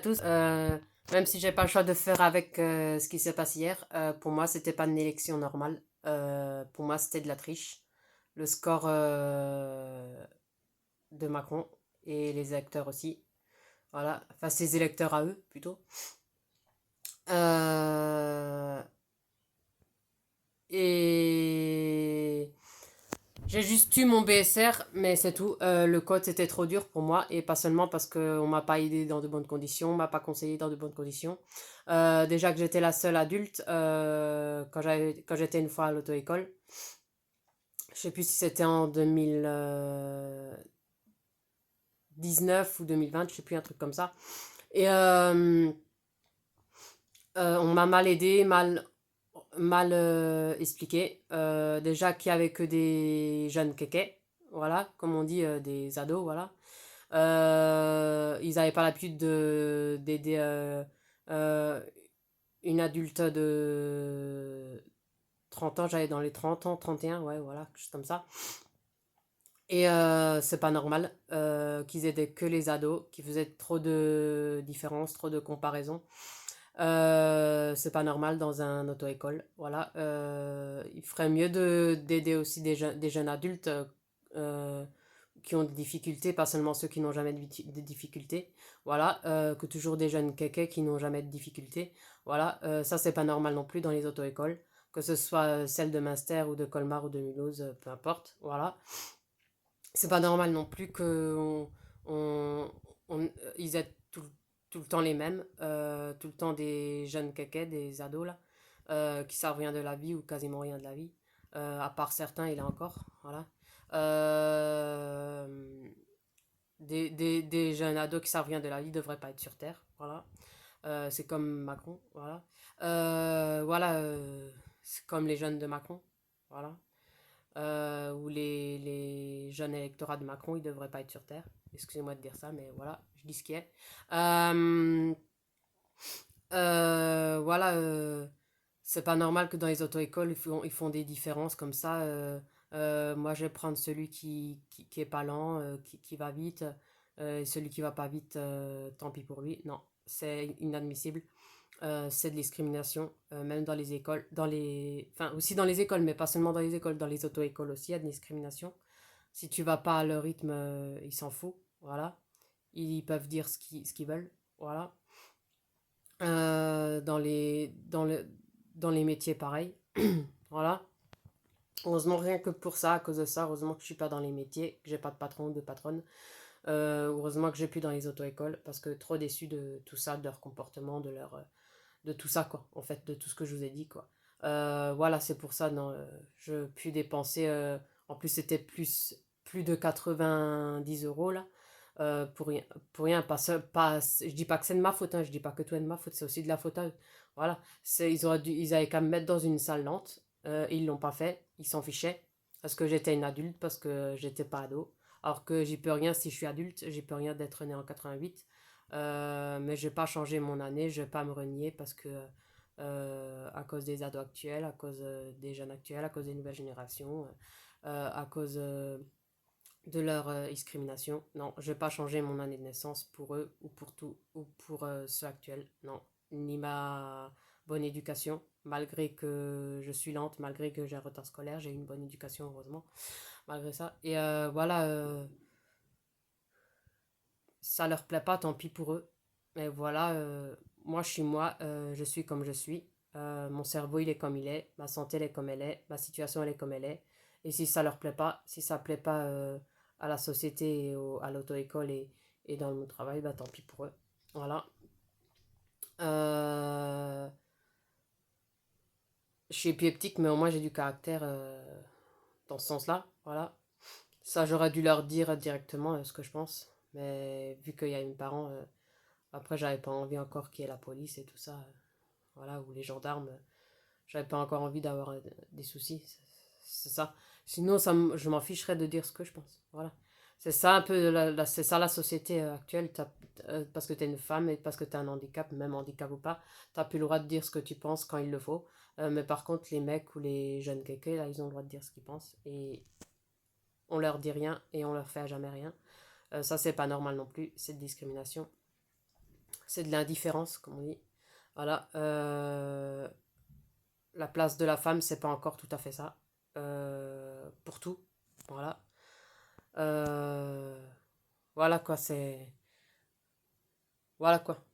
tous. Même si j'ai pas le choix de faire avec ce qui s'est passé hier, pour moi, c'était pas une élection normale. Pour moi, c'était de la triche. Le score de Macron et les électeurs aussi. Voilà. Enfin, ses électeurs à eux, plutôt. Euh, et j'ai juste eu mon BSR, mais c'est tout. Le code c'était trop dur pour moi et pas seulement parce qu'on m'a pas aidé dans de bonnes conditions, on m'a pas conseillé dans de bonnes conditions. Déjà que j'étais la seule adulte quand j'étais une fois à l'auto-école. Je sais plus si c'était en 2019 ou 2020, je sais plus, un truc comme ça. Et on m'a mal aidé, mal expliqué. Déjà qu'il y avait que des jeunes kékés, voilà, comme on dit, des ados, voilà. Ils n'avaient pas l'habitude d'aider euh, une adulte de 30 ans, j'allais dans les 30 ans, 31, ouais, voilà, quelque chose comme ça. Et c'est pas normal qu'ils aidaient que les ados, qu'ils faisaient trop de différences, trop de comparaisons. C'est pas normal dans un auto-école. Voilà. Il ferait mieux d'aider aussi des jeunes adultes qui ont des difficultés, pas seulement ceux qui n'ont jamais de difficultés. Voilà. Que toujours des jeunes kékés qui n'ont jamais de difficultés. Voilà. Ça, c'est pas normal non plus dans les auto-écoles. Que ce soit celle de Münster ou de Colmar ou de Mulhouse, peu importe. Voilà. C'est pas normal non plus que on- ils aient tout le temps les mêmes, tout le temps des jeunes kékés, des ados là, qui savent rien de la vie ou quasiment rien de la vie, à part certains, il y en a encore, voilà. Euh, des jeunes ados qui savent rien de la vie devraient pas être sur Terre, voilà. C'est comme Macron, voilà. Voilà, c'est comme les jeunes de Macron, voilà. Ou les jeunes électorats de Macron, ils ne devraient pas être sur Terre. Excusez-moi de dire ça, mais voilà, je dis ce qui est. Euh, voilà, c'est pas normal que dans les auto-écoles, ils font des différences comme ça. Moi, je vais prendre celui qui est pas lent, qui va vite. Et celui qui va pas vite, tant pis pour lui. Non, c'est inadmissible. C'est de discrimination, même dans les écoles, enfin aussi dans les écoles, mais pas seulement dans les écoles, dans les auto-écoles aussi, il y a de discrimination. Si tu vas pas à leur rythme, ils s'en foutent, voilà. Ils peuvent dire ce qu'ils veulent, voilà. Dans dans les métiers, pareil, voilà. Heureusement, rien que pour ça, à cause de ça, heureusement que je suis pas dans les métiers, que j'ai pas de patron ou de patronne. Heureusement que j'ai plus dans les auto-écoles, parce que trop déçu de tout ça, de leur comportement, de tout ça, quoi, en fait, de tout ce que je vous ai dit, quoi. Voilà, c'est pour ça, non, je puis dépenser, en plus c'était plus de 90 € là, pour rien, je dis pas que c'est de ma faute, hein, je dis pas que tout est de ma faute, c'est aussi de la faute à eux. Voilà, ils avaient qu'à me mettre dans une salle lente, et ils l'ont pas fait, ils s'en fichaient, parce que j'étais une adulte, parce que j'étais pas ado, alors que j'y peux rien si je suis adulte, j'y peux rien d'être né en 88. Mais je vais pas changer mon année, je vais pas me renier parce que à cause des ados actuels, à cause des jeunes actuels, à cause des nouvelles générations, à cause de leur discrimination. Non, je vais pas changer mon année de naissance pour eux ou pour tout ou pour ceux actuels. Non, ni ma bonne éducation, malgré que je suis lente, malgré que j'ai un retard scolaire, j'ai une bonne éducation heureusement, malgré ça. Et voilà, ça leur plaît pas, tant pis pour eux. Mais voilà, moi je suis moi, je suis comme je suis. Mon cerveau il est comme il est, ma santé elle est comme elle est, ma situation elle est comme elle est. Et si ça leur plaît pas, si ça plaît pas à la société à l'auto-école et dans le travail, bah tant pis pour eux. Voilà. Euh, je suis épileptique, mais au moins j'ai du caractère dans ce sens-là. Voilà. Ça, j'aurais dû leur dire directement ce que je pense. Mais vu qu'il y a une parent, après, j'avais pas envie encore qu'il y ait la police et tout ça, voilà, ou les gendarmes. J'avais pas encore envie d'avoir des soucis. C'est ça. Sinon, je m'en ficherais de dire ce que je pense. Voilà. C'est ça un peu, c'est ça la société actuelle. Parce que t'es une femme et parce que t'as un handicap, même handicap ou pas, t'as plus le droit de dire ce que tu penses quand il le faut. Mais par contre, les mecs ou les jeunes kékés, là, ils ont le droit de dire ce qu'ils pensent. Et on leur dit rien et on leur fait à jamais rien. Ça, c'est pas normal non plus. C'est de discrimination. C'est de l'indifférence, comme on dit. Voilà. La place de la femme, c'est pas encore tout à fait ça. Pour tout. Voilà. Euh, voilà quoi, c'est. Voilà quoi.